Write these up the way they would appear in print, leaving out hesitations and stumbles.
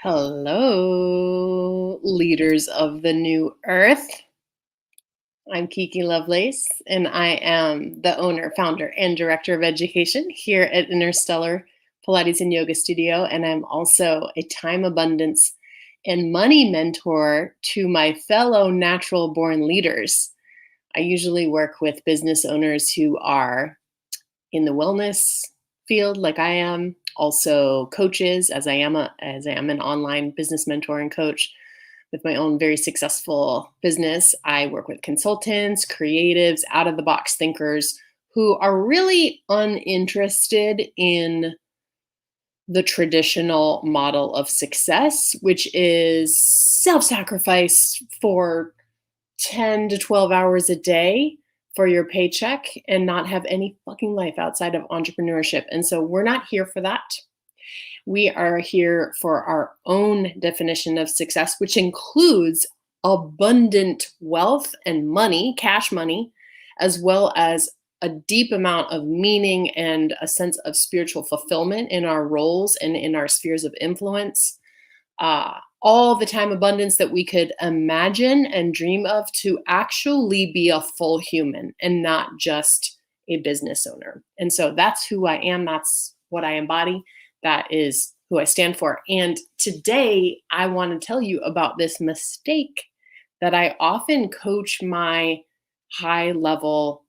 Hello, leaders of the new earth. I'm Kiki Lovelace, and I am the owner, founder, and director of education here at Interstellar Pilates and Yoga Studio. And I'm also a time abundance and money mentor to my fellow natural born leaders. I usually work with business owners who are in the wellness field like I am, also coaches as I am an online business mentor and coach with my own very successful business. I work with consultants, creatives, out of the box thinkers who are really uninterested in the traditional model of success, which is self-sacrifice for 10 to 12 hours a day for your paycheck and not have any fucking life outside of entrepreneurship. And so we're not here for that. We are here for our own definition of success, which includes abundant wealth and money, cash money, as well as a deep amount of meaning and a sense of spiritual fulfillment in our roles and in our spheres of influence. All the time abundance that we could imagine and dream of to actually be a full human and not just a business owner. And so that's who I am. That's what I embody. That is who I stand for. And today I want to tell you about this mistake that I often coach my high level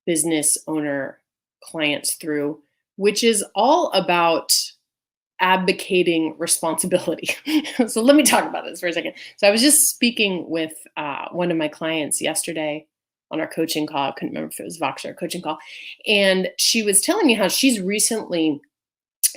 business owner clients through, which is all about abdicating responsibility. So let me talk about this for a second. So I was just speaking with one of my clients yesterday on our coaching call. I couldn't remember if it was Vox or a coaching call. And she was telling me how she's recently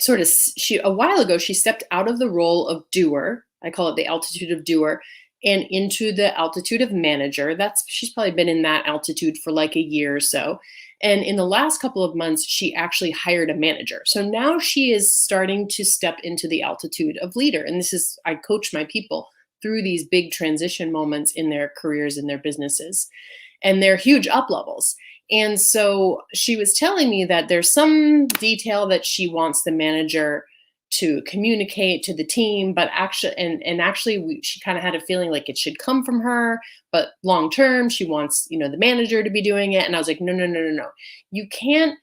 a while ago, she stepped out of the role of doer. I call it the altitude of doer, and into the altitude of manager. She's probably been in that altitude for like a year or so. And in the last couple of months, she actually hired a manager. So now she is starting to step into the altitude of leader. And I coach my people through these big transition moments in their careers and their businesses. And they're huge up levels. And so she was telling me that there's some detail that she wants the manager to communicate to the team, but she kind of had a feeling like it should come from her, but long term she wants, the manager to be doing it. And I was like, no. You can't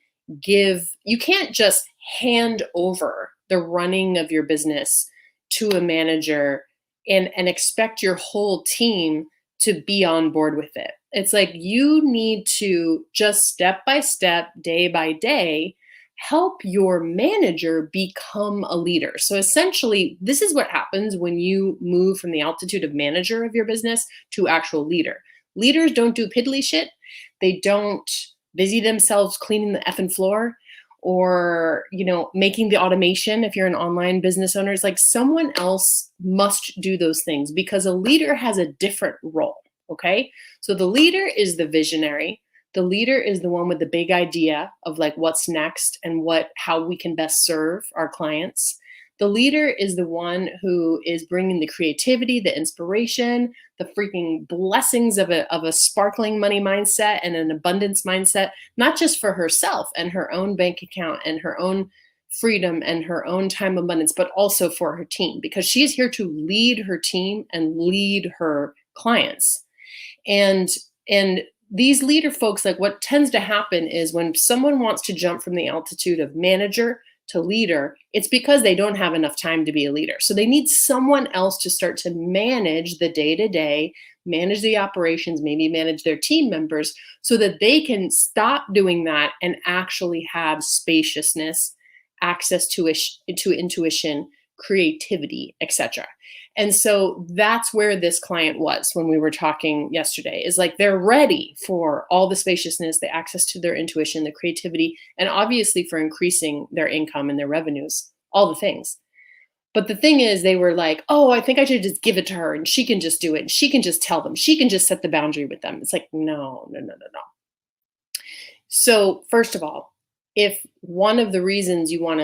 just hand over the running of your business to a manager and expect your whole team to be on board with it. It's like you need to just step by step, day by day, help your manager become a leader. So essentially, this is what happens when you move from the altitude of manager of your business to actual leader. Leaders don't do piddly shit. They don't busy themselves cleaning the effing floor or, making the automation. If you're an online business owner, it's like someone else must do those things because a leader has a different role. Okay. So the leader is the visionary. The leader is the one with the big idea of like what's next and how we can best serve our clients. The leader is the one who is bringing the creativity, the inspiration, the freaking blessings of a sparkling money mindset and an abundance mindset, not just for herself and her own bank account and her own freedom and her own time abundance, but also for her team because she's here to lead her team and lead her clients. And these leader folks, like what tends to happen is when someone wants to jump from the altitude of manager to leader, it's because they don't have enough time to be a leader. So they need someone else to start to manage the day-to-day, manage the operations, maybe manage their team members so that they can stop doing that and actually have spaciousness, access to intuition, creativity, etc. And so that's where this client was when we were talking yesterday, is like they're ready for all the spaciousness, the access to their intuition, the creativity, and obviously for increasing their income and their revenues, all the things. But the thing is, they were like, oh, I think I should just give it to her and she can just do it. And she can just tell them. She can just set the boundary with them. It's like, no. So first of all, if one of the reasons you want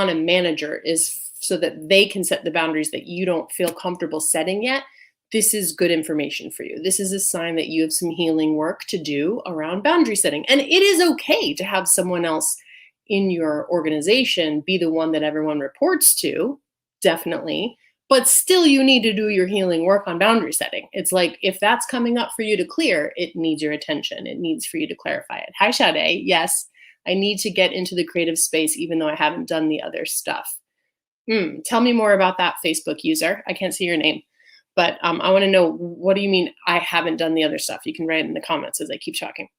a manager is so that they can set the boundaries that you don't feel comfortable setting yet, this is good information for you. This is a sign that you have some healing work to do around boundary setting. And it is okay to have someone else in your organization be the one that everyone reports to, definitely. But still, you need to do your healing work on boundary setting. It's like, if that's coming up for you to clear, it needs your attention. It needs for you to clarify it. Hi, Sade. Yes, I need to get into the creative space, even though I haven't done the other stuff. Tell me more about that, Facebook user. I can't see your name, but I want to know, what do you mean I haven't done the other stuff? You can write it in the comments as I keep talking.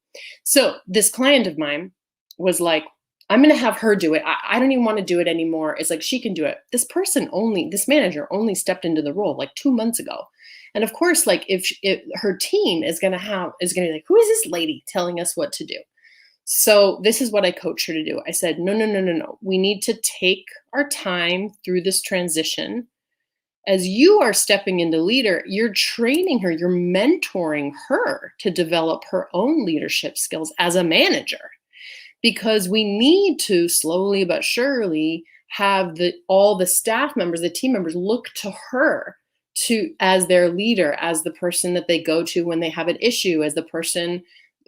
So this client of mine was like, I'm going to have her do it. I don't even want to do it anymore. It's like, she can do it. This manager only stepped into the role like 2 months ago. And of course, like, if her team is going to be like, who is this lady telling us what to do? So this is what I coached her to do. I said, no, no, no, no, no. We need to take our time through this transition. As you are stepping into leader, you're training her, you're mentoring her to develop her own leadership skills as a manager, because we need to slowly but surely have all the staff members, the team members, look to her as their leader, as the person that they go to when they have an issue, as the person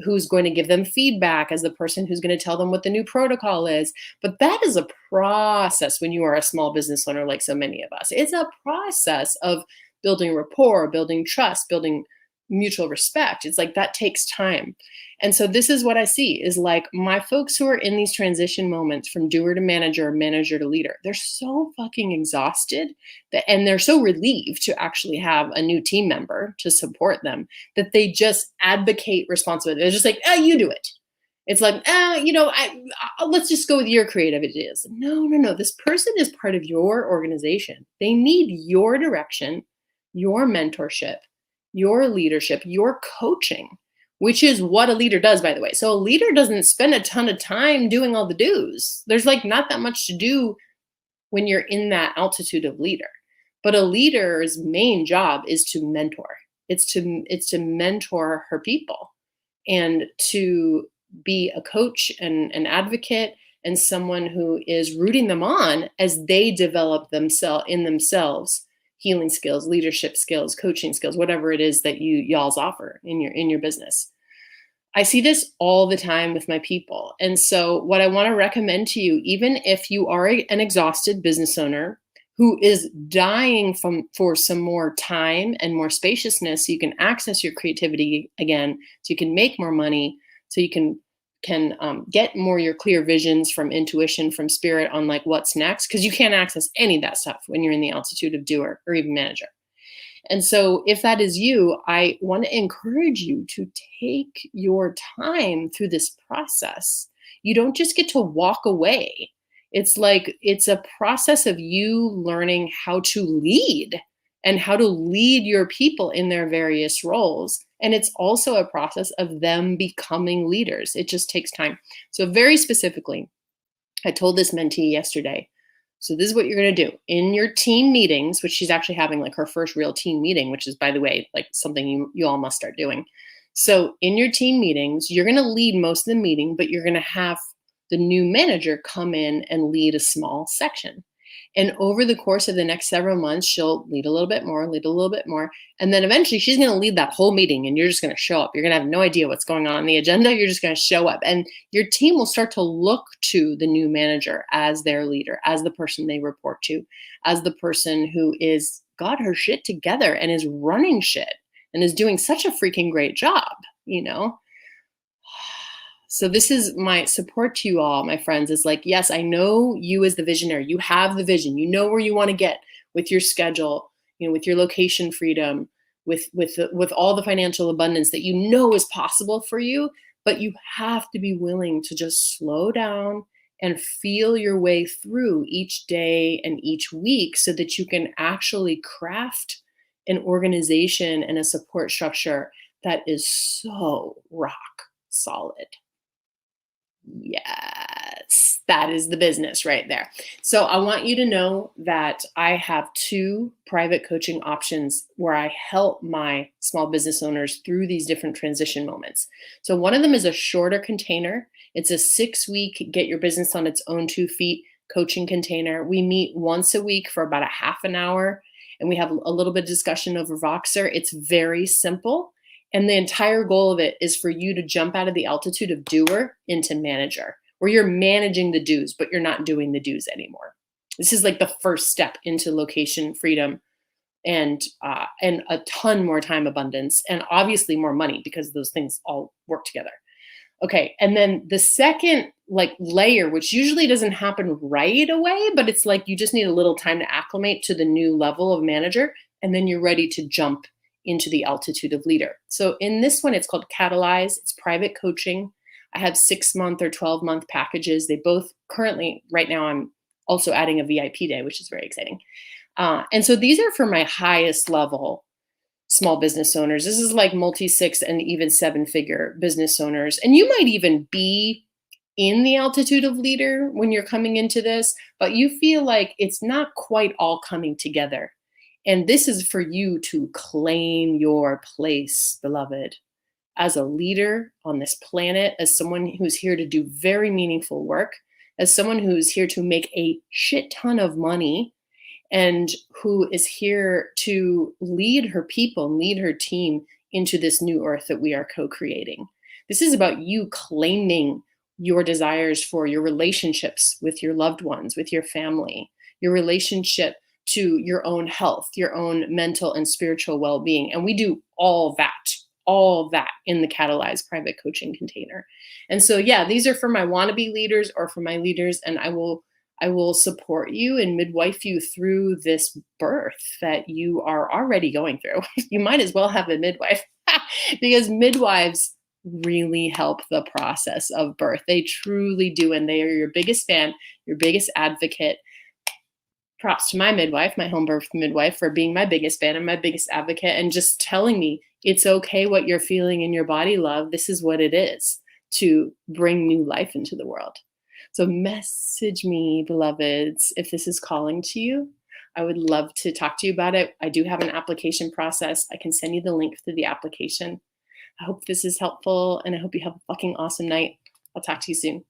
who's going to give them feedback, as the person who's going to tell them what the new protocol is. But that is a process when you are a small business owner, like so many of us. It's a process of building rapport, building trust, building mutual respect. It's like, that takes time. And so this is what I see, is like, my folks who are in these transition moments from doer to manager, manager to leader, they're so fucking exhausted and they're so relieved to actually have a new team member to support them, that they just advocate responsibility. They're just like, oh, you do it. It's like, let's just go with your creative ideas. No, no, no. This person is part of your organization. They need your direction, your mentorship, your leadership, your coaching, which is what a leader does, by the way. So a leader doesn't spend a ton of time doing all the do's. There's like not that much to do when you're in that altitude of leader. But a leader's main job is to mentor. It's to mentor her people, and to be a coach and an advocate, and someone who is rooting them on as they develop themselves healing skills, leadership skills, coaching skills, whatever it is that y'all's offer in your business. I see this all the time with my people. And so what I want to recommend to you, even if you are an exhausted business owner who is dying for some more time and more spaciousness, so you can access your creativity again, so you can make more money, so you can get more your clear visions from intuition, from spirit, on like what's next, because you can't access any of that stuff when you're in the altitude of doer or even manager. And so if that is you, I want to encourage you to take your time through this process. You don't just get to walk away. It's like, it's a process of you learning how to lead and how to lead your people in their various roles. And it's also a process of them becoming leaders. It just takes time. So very specifically, I told this mentee yesterday, so this is what you're going to do in your team meetings, which she's actually having like her first real team meeting, which is, by the way, like something you all must start doing. So in your team meetings, you're going to lead most of the meeting, but you're going to have the new manager come in and lead a small section. And over the course of the next several months, she'll lead a little bit more, lead a little bit more. And then eventually she's going to lead that whole meeting, and you're just going to show up. You're going to have no idea what's going on the agenda. You're just going to show up, and your team will start to look to the new manager as their leader, as the person they report to, as the person who is got her shit together and is running shit and is doing such a freaking great job, you know? So this is my support to you all, my friends, is like, yes, I know you as the visionary, you have the vision, you know where you want to get with your schedule, you know, with your location freedom, with all the financial abundance that you know is possible for you, but you have to be willing to just slow down and feel your way through each day and each week so that you can actually craft an organization and a support structure that is so rock solid. Yes, that is the business right there. So I want you to know that I have 2 private coaching options where I help my small business owners through these different transition moments. So one of them is a shorter container. It's a 6-week, get your business on its own 2 feet coaching container. We meet once a week for about a half an hour, and we have a little bit of discussion over Voxer. It's very simple. And the entire goal of it is for you to jump out of the altitude of doer into manager, where you're managing the do's, but you're not doing the do's anymore. This is like the first step into location freedom, and a ton more time abundance, and obviously more money because those things all work together. Okay, and then the second like layer, which usually doesn't happen right away, but it's like you just need a little time to acclimate to the new level of manager, and then you're ready to jump into the altitude of leader. So in this one, it's called Catalyze. It's private coaching. I have 6-month or 12-month packages. They both currently, right now, I'm also adding a VIP day, which is very exciting. And so these are for my highest level small business owners. This is like multi 6 and even 7-figure business owners. And you might even be in the altitude of leader when you're coming into this, but you feel like it's not quite all coming together. And this is for you to claim your place, beloved, as a leader on this planet, as someone who's here to do very meaningful work, as someone who's here to make a shit ton of money, and who is here to lead her people and lead her team into this new earth that we are co-creating. This is about you claiming your desires for your relationships with your loved ones, with your family, your relationship to your own health, your own mental and spiritual well-being. And we do all that in the Catalyze private coaching container. And so, yeah, these are for my wannabe leaders or for my leaders, and I will support you and midwife you through this birth that you are already going through. You might as well have a midwife because midwives really help the process of birth. They truly do. And they are your biggest fan, your biggest advocate. Props to my midwife, my home birth midwife, for being my biggest fan and my biggest advocate and just telling me it's okay what you're feeling in your body, love. This is what it is to bring new life into the world. So message me, beloveds, if this is calling to you. I would love to talk to you about it. I do have an application process. I can send you the link to the application. I hope this is helpful, and I hope you have a fucking awesome night. I'll talk to you soon.